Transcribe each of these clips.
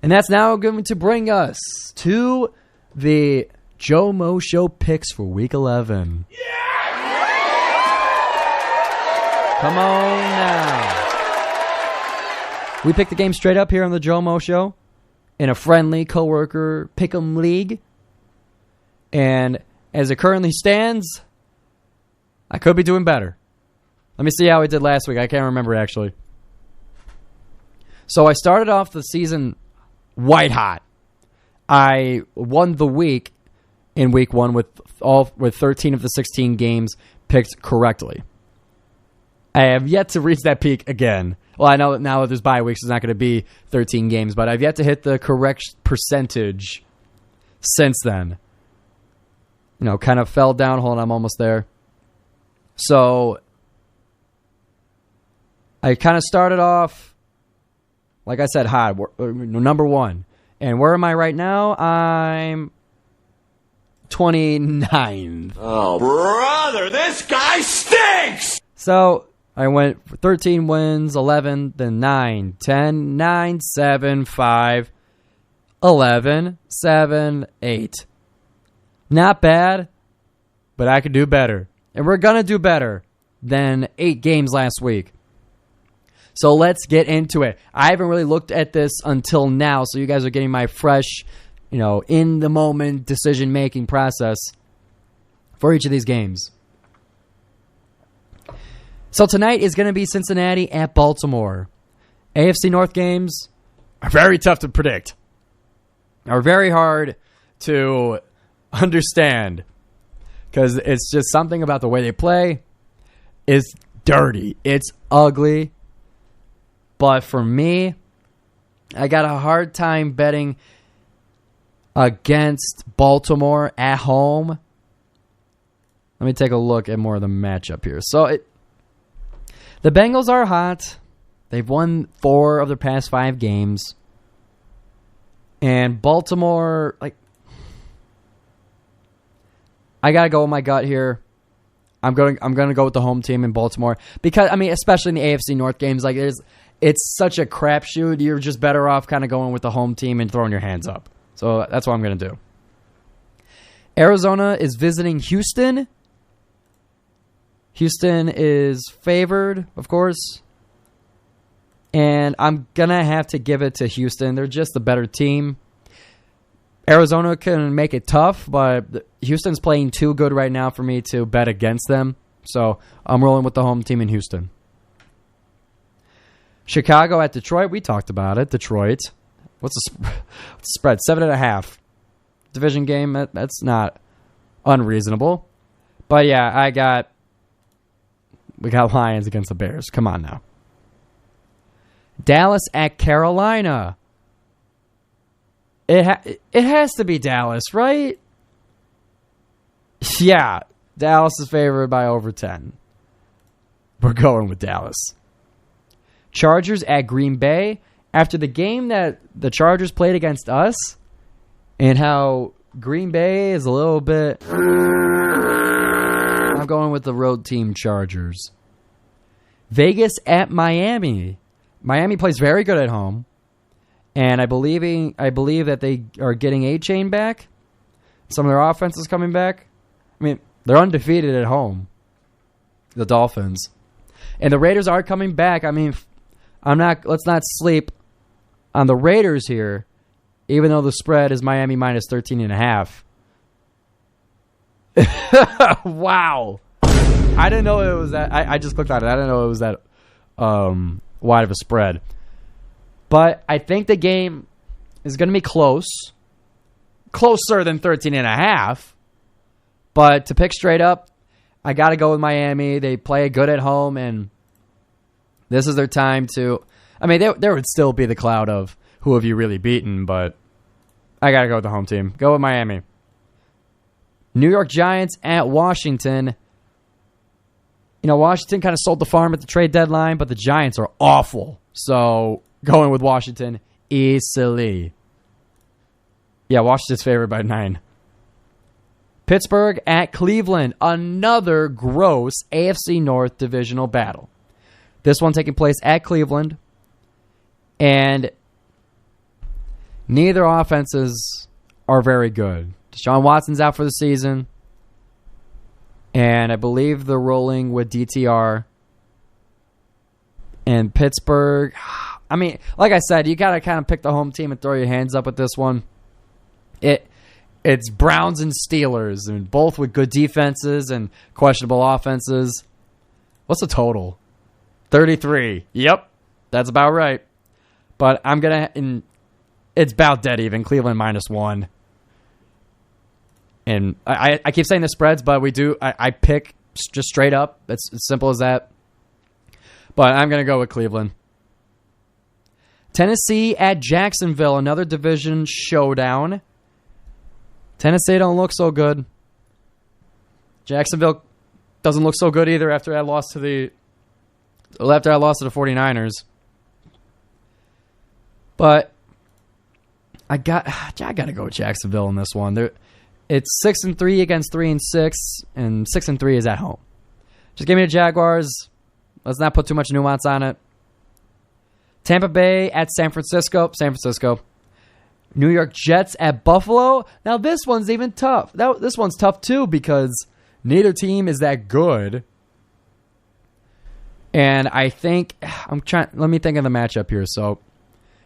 And that's now going to bring us to the GioMoShow picks for Week 11. Yeah! Come on now. We picked the game straight up here on the GioMoShow in a friendly coworker pick'em league. And as it currently stands, I could be doing better. Let me see how I did last week. I can't remember, actually. So I started off the season white hot. I won the week in week 1 with 13 of the 16 games picked correctly. I have yet to reach that peak again. Well, I know that now that there's bye weeks, it's not going to be 13 games, but I've yet to hit the correct percentage since then. You know, kind of fell down. Hold on, I'm almost there. So I kind of started off, like I said, hot, number 1. And where am I right now? I'm 29th. Oh, brother, this guy stinks! So I went for 13 wins, 11, then 9, 10, 9, 7, 5, 11, 7, 8. Not bad, but I could do better. And we're going to do better than 8 games last week. So let's get into it. I haven't really looked at this until now, so you guys are getting my fresh, in-the-moment decision-making process for each of these games. So tonight is going to be Cincinnati at Baltimore. AFC North games are very tough to predict. Are very hard to understand because it's just something about the way they play. It's dirty. It's ugly. But for me, I got a hard time betting against Baltimore at home. Let me take a look at more of the matchup here. So the Bengals are hot. They've won 4 of their past 5 games. And Baltimore, I got to go with my gut here. I'm going to go with the home team in Baltimore because especially in the AFC North games, it's such a crapshoot. You're just better off kind of going with the home team and throwing your hands up. So that's what I'm going to do. Arizona is visiting Houston. Houston is favored, of course. And I'm going to have to give it to Houston. They're just the better team. Arizona can make it tough, but Houston's playing too good right now for me to bet against them. So I'm rolling with the home team in Houston. Chicago at Detroit. We talked about it. Detroit. What's the spread? 7.5. Division game. That's not unreasonable. But yeah, we got Lions against the Bears. Come on now. Dallas at Carolina. It has to be Dallas, right? Yeah. Dallas is favored by over 10. We're going with Dallas. Chargers at Green Bay. After the game that the Chargers played against us and how Green Bay is a little bit... I'm going with the road team Chargers. Vegas at Miami. Miami plays very good at home. And I believe that they are getting A-Chain back. Some of their offense is coming back. They're undefeated at home. The Dolphins. And the Raiders are coming back. Let's not sleep on the Raiders here, even though the spread is Miami minus 13.5. Wow. I didn't know it was that. I just clicked on it. I didn't know it was that wide of a spread. But I think the game is going to be close. Closer than 13.5. But to pick straight up, I got to go with Miami. They play good at home, and this is their time to... there would still be the cloud of who have you really beaten, but I got to go with the home team. Go with Miami. New York Giants at Washington. Washington kind of sold the farm at the trade deadline, but the Giants are awful. So going with Washington easily. Yeah, Washington's favored by 9. Pittsburgh at Cleveland. Another gross AFC North divisional battle. This one taking place at Cleveland. And Neither offenses are very good. Deshaun Watson's out for the season. And I believe they're rolling with DTR. And Pittsburgh, I mean, like I said, you got to kind of pick the home team and throw your hands up with this one. It's Browns and Steelers, and both with good defenses and questionable offenses. What's the total? 33. Yep, that's about right. But I'm going to, it's about dead even. Cleveland -1. And I keep saying the spreads, but I pick just straight up. It's as simple as that. But I'm going to go with Cleveland. Tennessee at Jacksonville, another division showdown. Tennessee don't look so good. Jacksonville doesn't look so good either after I lost to the 49ers. But I got to go with Jacksonville in this one. It's 6-3 against 3-6, and 6-3 is at home. Just give me the Jaguars. Let's not put too much nuance on it. Tampa Bay at San Francisco. San Francisco. New York Jets at Buffalo. Now this one's even tough. This one's tough too because neither team is that good. And I think let me think of the matchup here. So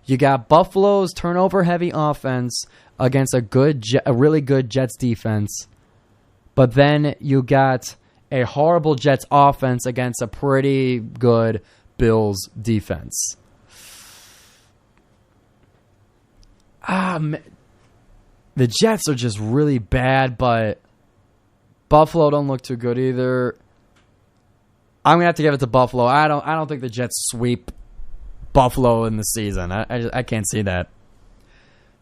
you got Buffalo's turnover-heavy offense against a really good Jets defense. But then you got a horrible Jets offense against a pretty good Bills defense. The Jets are just really bad, but Buffalo don't look too good either. I'm gonna have to give it to Buffalo. I don't think the Jets sweep Buffalo in the season. I can't see that.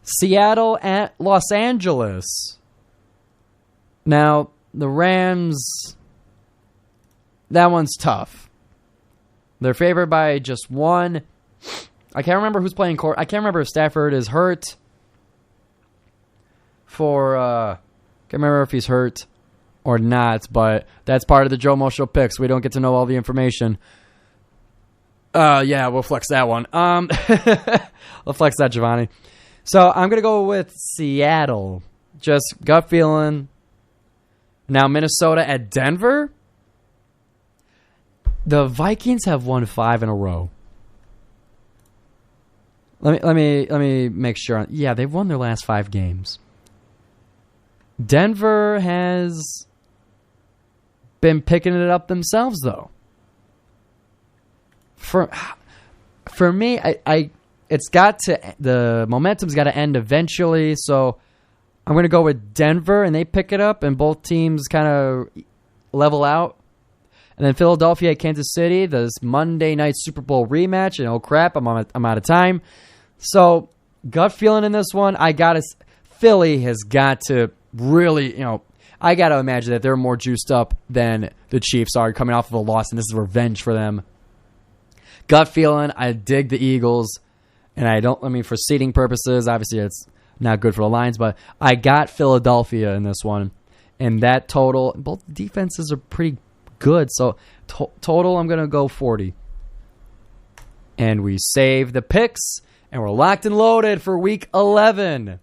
Seattle at Los Angeles. Now the Rams. That one's tough. They're favored by just 1. I can't remember who's playing court. I can't remember if Stafford is hurt. Can't remember if he's hurt or not, but that's part of the GioMoShow picks. We don't get to know all the information. Yeah, we'll flex that one. We'll flex that, Giovanni. So I'm gonna go with Seattle. Just gut feeling. Now Minnesota at Denver. The Vikings have won 5 in a row. Let me make sure. Yeah, they've won their last 5 games. Denver has been picking it up themselves, though. For me, the momentum's got to end eventually. So I'm going to go with Denver, and they pick it up, and both teams kind of level out. And then Philadelphia at Kansas City, this Monday night Super Bowl rematch. And oh crap, I'm out of time. So gut feeling in this one, Philly has got to really, I got to imagine that they're more juiced up than the Chiefs are coming off of a loss, and this is revenge for them. Gut feeling, I dig the Eagles, and for seeding purposes, obviously it's not good for the Lions, but I got Philadelphia in this one. And that total, both defenses are pretty good, so total I'm going to go 40. And we save the picks, and we're locked and loaded for Week 11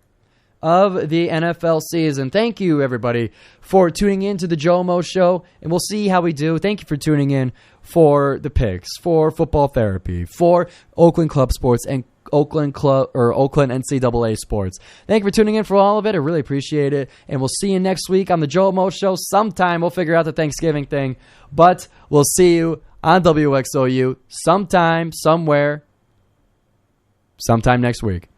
of the NFL season. Thank you, everybody, for tuning in to the GioMoShow, and we'll see how we do. Thank you for tuning in for the picks, for Football Therapy, for Oakland Club Sports, and Oakland NCAA Sports. Thank you for tuning in for all of it. I really appreciate it. And we'll see you next week on the GioMoShow. Sometime we'll figure out the Thanksgiving thing. But we'll see you on WXOU sometime, somewhere, sometime next week.